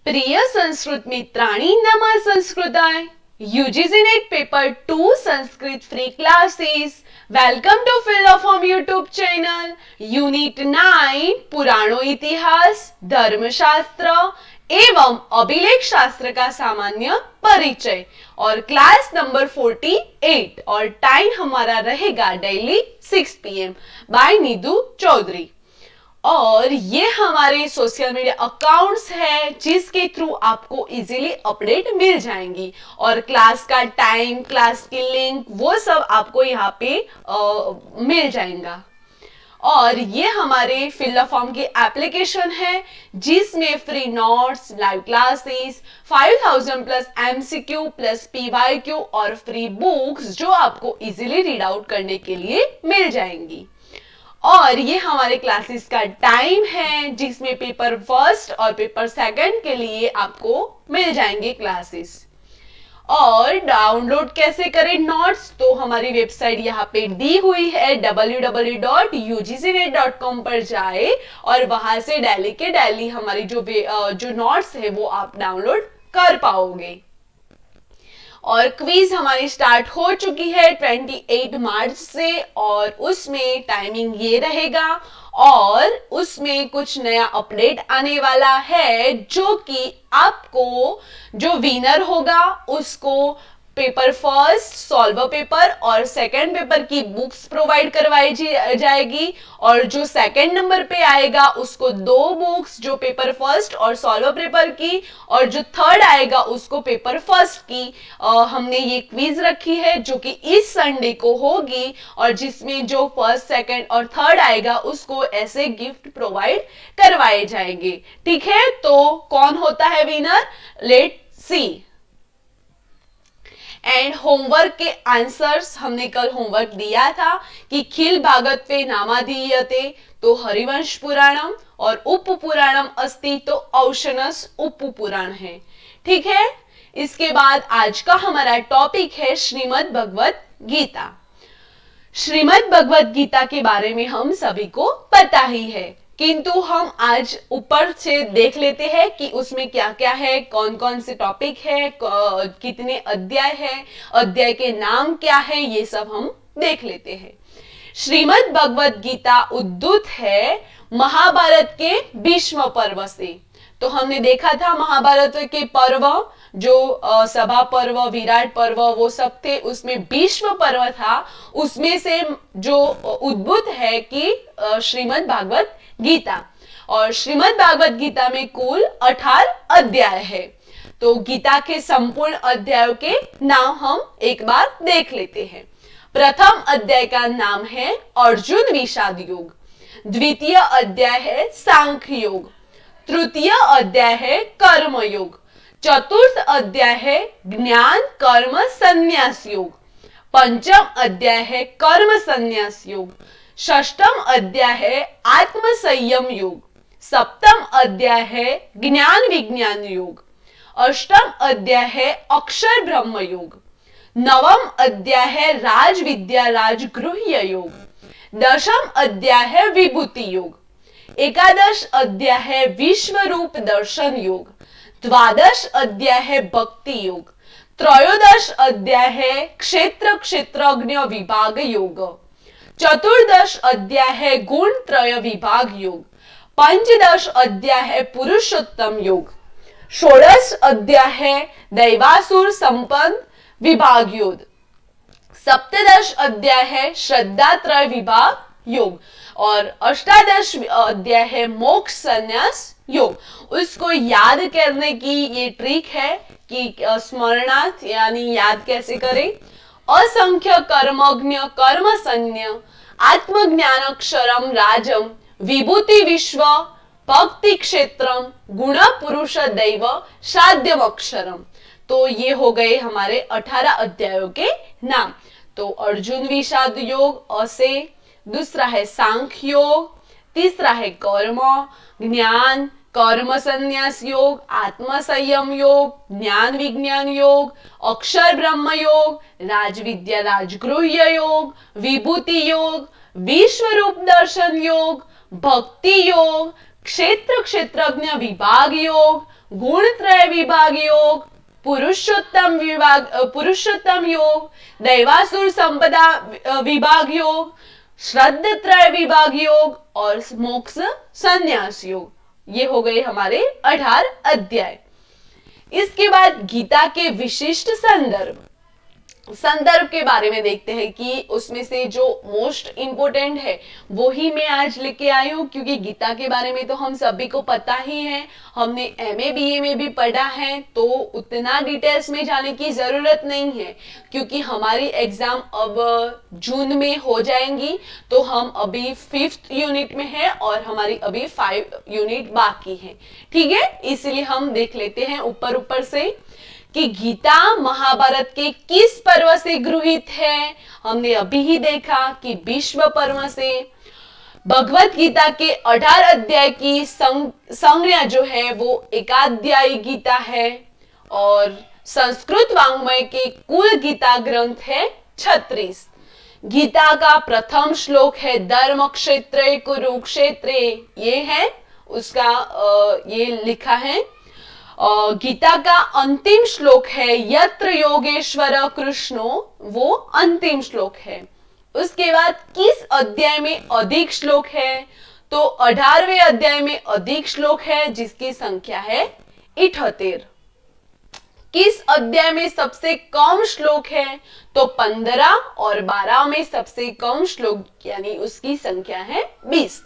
प्रिय संस्कृत मित्रांनी, नमः संस्कृताय. UGC NET paper 2 Sanskrit free classes. Welcome to फिलोफॉर्म यूट्यूब चैनल. यूनिट 9 पुराणों इतिहास, धर्मशास्त्र एवं अभिलेख शास्त्र का सामान्य परिचय और क्लास नंबर 48 और टाइम हमारा रहेगा daily 6 PM by Neetu Chaudhary. और ये हमारे सोशल मीडिया अकाउंट्स है जिसके थ्रू आपको इजीली अपडेट मिल जाएंगी और क्लास का टाइम, क्लास की लिंक, वो सब आपको यहाँ पे मिल जाएगा. और ये हमारे फिलोफॉर्म की एप्लीकेशन है जिसमें free notes, live classes, 5000 plus MCQ plus PYQ और फ्री बुक्स जो आपको इजीली रीड आउट करने के लिए मिल जाएंगी. और ये हमारे क्लासेस का टाइम है जिसमें पेपर फर्स्ट और पेपर सेकंड के लिए आपको मिल जाएंगे क्लासेस. और डाउनलोड कैसे करें नोट्स, तो हमारी वेबसाइट यहाँ पे दी हुई है www.ugcnet.com पर जाए और वहां से डेली के डेली हमारी जो नोट्स है वो आप डाउनलोड कर पाओगे. और क्विज हमारी स्टार्ट हो चुकी है 28 मार्च से और उसमें टाइमिंग ये रहेगा और उसमें कुछ नया अपडेट आने वाला है जो कि आपको जो विनर होगा उसको पेपर फर्स्ट सॉल्वर पेपर और सेकंड पेपर की बुक्स प्रोवाइड करवाई जाएगी और जो सेकंड नंबर पे आएगा उसको 2 बुक्स जो पेपर फर्स्ट और सॉल्वर पेपर की और जो थर्ड आएगा उसको पेपर फर्स्ट की. हमने ये क्विज रखी है जो कि इस संडे को होगी और जिसमें जो फर्स्ट, सेकंड और थर्ड आएगा उसको ऐसे गिफ्ट प्रोवाइड करवाए जाएंगे. ठीक है, तो कौन होता है winner, let see. And homework के आंसर्स हमने कल होमवर्क दिया था कि खिल भागत्वे नामाधीयते तो हरिवंश पुराणम और उप पुराणम अस्ति तो औशनस उप पुराण है. ठीक है, इसके बाद आज का हमारा टॉपिक है श्रीमद् भगवत गीता. श्रीमद् भगवत गीता के बारे में हम सभी को पता ही है किंतु हम आज ऊपर से देख लेते हैं कि उसमें क्या क्या है, कौन कौन से टॉपिक है, कितने अध्याय है, अध्याय के नाम क्या है, ये सब हम देख लेते हैं. श्रीमद् भगवत गीता उद्धृत है महाभारत के भीष्म पर्व से. तो हमने देखा था महाभारत के पर्व जो सभा पर्व, विराट पर्व वो सब थे, उसमें भीष्म पर्व था, उसमें से जो उद्भूत है कि श्रीमद् भागवत गीता. और श्रीमद् भागवत गीता में कुल 18 अध्याय है. तो गीता के संपूर्ण अध्यायों के नाम हम एक बार देख लेते हैं. प्रथम अध्याय का नाम है अर्जुन विषाद योग. द्वितीय अध्याय है सांख्य योग. तृतीय अध्याय है कर्म योग. चतुर्थ अध्याय है ज्ञान कर्म संन्यास योग. पंचम अध्याय है कर्म संन्यास योग. षष्ठम अध्याय है आत्म संयम योग. सप्तम अध्याय है ज्ञान विज्ञान योग. अष्टम अध्याय है अक्षर ब्रह्म योग. नवम अध्याय है राज विद्या राजगृह्य योग. दशम अध्याय है विभूति योग. एकादश अध्याय है विश्व रूप दर्शन योग. द्वादश अध्याय है भक्ति योग. त्रयोदश अध्याय है क्षेत्र क्षेत्रज्ञ विभाग योग. चतुर्दश अध्याय है गुण त्रय विभाग योग. पंचदश अध्याय है पुरुषोत्तम योग. षोडश अध्याय है दैवासुर संपन्न विभाग योग. सप्तदश अध्याय है श्रद्धा त्रय विभाग योग और अष्टादश अध्याय है मोक्ष संन्यास योग. उसको याद करने की ये ट्रिक है कि स्मरणार्थ यानी याद कैसे करें. असंख्य कर्मज्ञ कर्म संज्ञ आत्मज्ञानक्षरम राजम विभूति विश्व भक्ति क्षेत्रम गुण पुरुष दैव साध्यम अक्षरम. तो ये हो गए हमारे 18 अध्यायों के नाम. तो अर्जुन विषाद योग असे, दूसरा है सांख्य योग, तीसरा है कर्म ज्ञान कर्म संन्यास योग, आत्म संयम योग, ज्ञान विज्ञान योग, अक्षर ब्रह्म योग, राज विद्या राजगृह्य योग, विभूति योग, विश्व रूप दर्शन योग, भक्ति योग, क्षेत्र क्षेत्रज्ञ विभाग योग, गुणत्रय विभाग योग, पुरुषोत्तम योग, दैवासुर संपदा विभाग योग, श्रद्धत्रय विभाग योग और मोक्ष संन्यास योग। ये हो गए हमारे 18 अध्याय। इसके बाद गीता के विशिष्ट संदर्भ के बारे में देखते हैं कि उसमें से जो मोस्ट इंपोर्टेंट है वो ही मैं आज लेके आई हूँ, क्योंकि गीता के बारे में तो हम सभी को पता ही है, हमने एमए बीए में भी पढ़ा है, तो उतना डिटेल्स में जाने की जरूरत नहीं है, क्योंकि हमारी एग्जाम अब जून में हो जाएंगी। तो हम अभी 5th यूनिट में है और हमारी अभी 5 यूनिट बाकी है। ठीक है, इसलिए हम देख लेते हैं ऊपर से कि गीता महाभारत के किस पर्व से गृहीत है। हमने अभी ही देखा कि भीष्म पर्व से। भगवत गीता के 18 अध्याय की संज्ञा जो है वो एकाध्यायी गीता है और संस्कृत वाङ्मय के कुल गीता ग्रंथ है 36। गीता का प्रथम श्लोक है धर्म क्षेत्रे कुरुक्षेत्रे, ये है उसका ये लिखा है। गीता का अंतिम श्लोक है यत्र योगेश्वर कृष्णो, वो अंतिम श्लोक है। उसके बाद किस अध्याय में अधिक श्लोक है, तो 18वें अध्याय में अधिक श्लोक है जिसकी संख्या है 78। किस अध्याय में सबसे कम श्लोक है, तो 15 और 12 में सबसे कम श्लोक यानी उसकी संख्या है 20।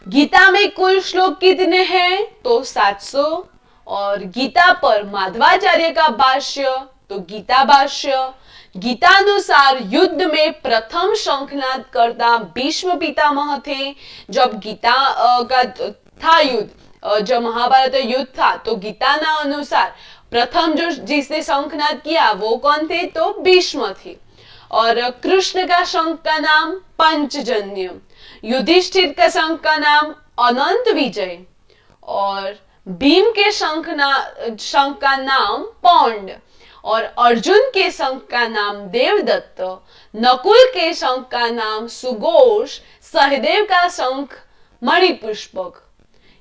गीता में कुल श्लोक कितने हैं, तो 700। और गीता पर माधवाचार्य का भाष्य, तो गीता भाष्य। गीतानुसार युद्ध में प्रथम शंखनाद करता भीष्म पितामह थे। जब गीता का था युद्ध, जब महाभारत युद्ध था, तो गीता ना अनुसार प्रथम जो जिसने शंखनाद किया वो कौन थे, तो भीष्म थे। और कृष्ण का शंख का नाम पंचजन्य, युधिष्ठिर का शंख का नाम अनंत विजय और भीम के शंख का नाम पौंड और अर्जुन के शंख का नाम देवदत्त, नकुल के शंख का नाम सुघोष, सहदेव का शंख मणिपुष्पक।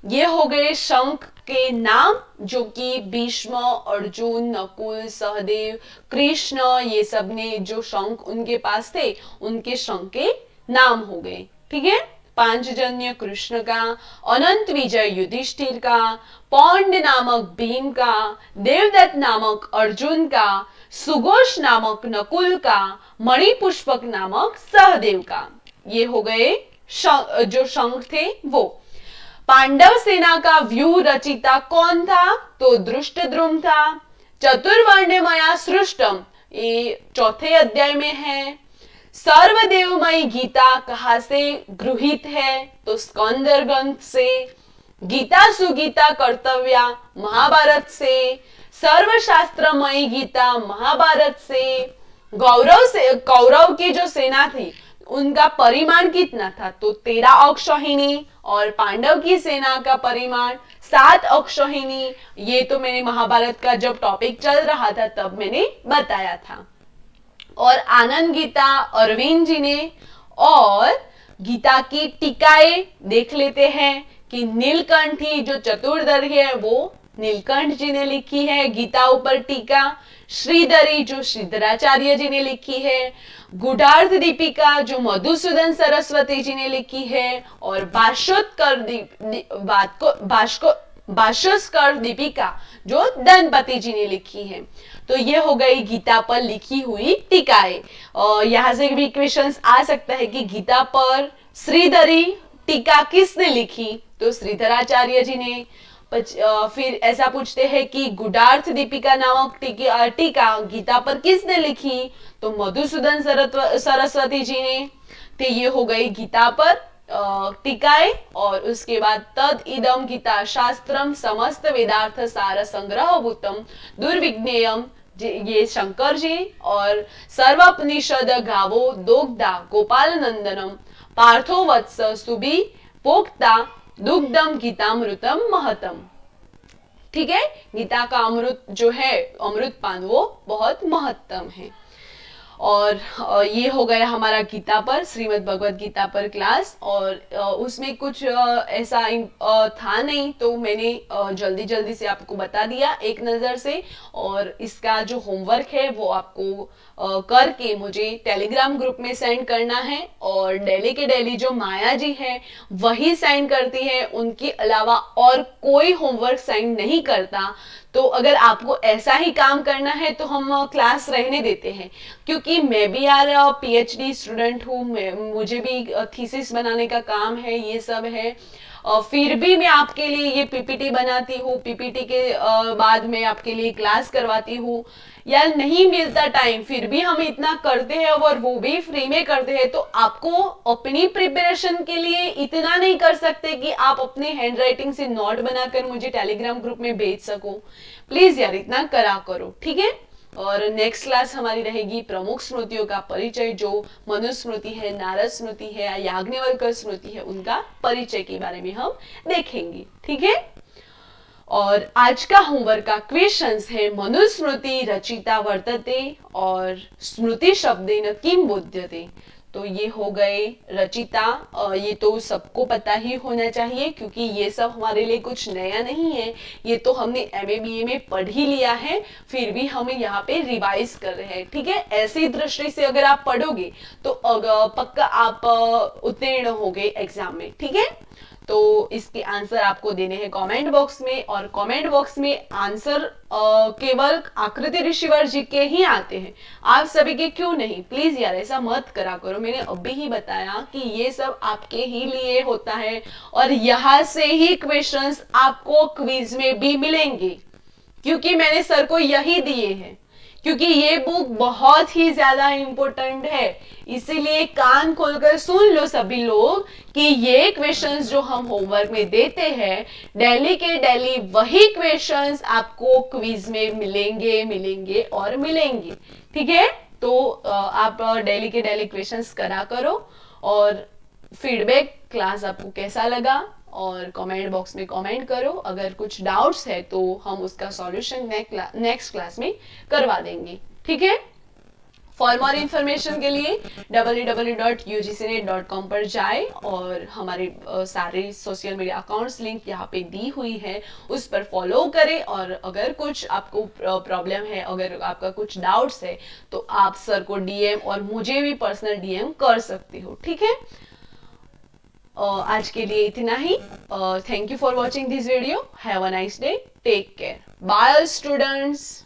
ये हो गए शंख के नाम जो कि भीष्म, अर्जुन, नकुल, सहदेव, कृष्ण, ये सब ने जो शंख उनके पास थे उनके शंख के नाम हो गए। ठीक है, पांचजन्य कृष्ण का, अनंत विजय युधिष्ठिर का, पौंड नामक भीम का, देवदत्त नामक अर्जुन का, सुघोष नामक नकुल का, मणिपुष्पक नामक सहदेव का। ये हो गए जो शंख थे वो। पांडव सेना का व्यूह रचिता कौन था, तो धृष्टद्युम्न था। चतुर्वर्ण्यमया सृष्टम, ये 4थे अध्याय में है। सर्वदेवमयी गीता कहाँ से गृहीत है, तो स्कंद ग्रंथ से। गीता सुगीता कर्तव्या महाभारत से। सर्वशास्त्रमयी गीता महाभारत से। कौरव की जो सेना थी उनका परिमाण कितना था, तो 13 अक्षौहिणी और पांडव की सेना का परिमाण 7 अक्षौहिणी। ये तो मैंने महाभारत का जब टॉपिक चल रहा था तब मैंने बताया था। और आनंद गीता अरविंद जी ने, और गीता की टीकाएं देख लेते हैं कि नीलकंठी जो चतुर्दर्गी है वो नीलकंठ जी ने लिखी है गीता ऊपर टीका। श्रीधरी जो श्रीधराचार्य जी ने लिखी है। गुढ़ार्थ दीपिका जो मधुसूदन सरस्वती जी ने लिखी है। और भाष्योत्कर दीपिका जो धनपति जी ने लिखी है। तो ये हो गई गीता पर लिखी हुई टीकाएं। और यहाँ से भी क्वेश्चंस आ सकता है कि गीता पर श्रीधरी टीका किसने लिखी, तो श्रीधराचार्य जी ने। फिर ऐसा पूछते हैं कि गुढ़ार्थ दीपिका नामक टीका गीता पर किसने लिखी, तो मधुसूदन सरस्वती जी ने। तो ये हो गई गीता पर टीकाएं। और उसके बाद तद इदम गीता शास्त्रम समस्त वेदार्थ सार संग्रह भूतम दुर्विज्ञेयम, ये शंकर जी। और सर्वोपनिषद गावो दोग्धा गोपाल नंदनम पार्थो वत्स सुबी पोक्ता दुग्धम गीतामृतम महतम। ठीक है, गीता का अमृत जो है अमृत पान वो बहुत महत्तम है। और ये हो गया हमारा गीता पर, श्रीमद् भगवत गीता पर क्लास। और उसमें कुछ ऐसा था नहीं, तो मैंने जल्दी जल्दी से आपको बता दिया एक नज़र से। और इसका जो होमवर्क है वो आपको करके मुझे टेलीग्राम ग्रुप में सेंड करना है। और डेली के डेली जो माया जी है वही सेंड करती है, उनके अलावा और कोई होमवर्क सेंड नहीं करता। तो अगर आपको ऐसा ही काम करना है तो हम क्लास रहने देते हैं, क्योंकि मैं भी यार पीएचडी स्टूडेंट हूँ, मुझे भी थीसिस बनाने का काम है, ये सब है। फिर भी मैं आपके लिए ये पीपीटी बनाती हूँ, पीपीटी के बाद मैं आपके लिए क्लास करवाती हूँ। यार नहीं मिलता टाइम, फिर भी हम इतना करते हैं और वो भी फ्री में करते हैं। तो आपको अपनी प्रिपरेशन के लिए इतना नहीं कर सकते कि आप अपने हैंड राइटिंग से नोट बनाकर मुझे टेलीग्राम ग्रुप में भेज सको। प्लीज यार इतना करा करो, ठीक है। और नेक्स्ट क्लास हमारी रहेगी प्रमुख स्मृतियों का परिचय, जो मनुस्मृति है, नारद स्मृति है, याज्ञवल्क्य स्मृति है, उनका परिचय के बारे में हम देखेंगे, ठीक है। और आज का होमवर्क का क्वेश्चंस है, मनुस्मृति रचिता वर्तते और स्मृति शब्देन किम बुध्यते। तो ये हो गए रचिता, ये तो सबको पता ही होना चाहिए, क्योंकि ये सब हमारे लिए कुछ नया नहीं है, ये तो हमने एमए बीए में पढ़ ही लिया है, फिर भी हम यहाँ पे रिवाइज कर रहे हैं, ठीक है। ऐसी दृष्टि से अगर आप पढ़ोगे तो पक्का आप उत्तीर्ण होगे एग्जाम में, ठीक है। तो इसके आंसर आपको देने हैं कमेंट बॉक्स में, और कमेंट बॉक्स में आंसर केवल आकृति ऋषिवर जी के ही आते हैं, आप सभी के क्यों नहीं। प्लीज यार ऐसा मत करा करो, मैंने अभी ही बताया कि ये सब आपके ही लिए होता है, और यहाँ से ही क्वेश्चंस आपको क्विज में भी मिलेंगे, क्योंकि मैंने सर को यही दिए हैं, क्योंकि ये बुक बहुत ही ज्यादा इंपॉर्टेंट है। इसीलिए कान खोलकर सुन लो सभी लोग कि ये क्वेश्चंस जो हम होमवर्क में देते हैं, डेली के डेली वही क्वेश्चंस आपको क्विज में मिलेंगे मिलेंगे और मिलेंगे, ठीक है। तो आप डेली के डेली क्वेश्चंस करा करो, और फीडबैक क्लास आपको कैसा लगा और कमेंट बॉक्स में कमेंट करो। अगर कुछ डाउट्स है तो हम उसका सॉल्यूशन नेक्स्ट क्लास में करवा देंगे, ठीक है। फॉर मोर इन्फॉर्मेशन के लिए www.ugcnet.com पर जाए, और हमारे सारे सोशल मीडिया अकाउंट्स लिंक यहाँ पे दी हुई है, उस पर फॉलो करें। और अगर कुछ आपको प्रॉब्लम है, अगर आपका कुछ डाउट्स है, तो आप सर को डीएम और मुझे भी पर्सनल डीएम कर सकते हो, ठीक है। आज के लिए इतना ही। Thank you for watching this video. Have a nice day, take care, bye students.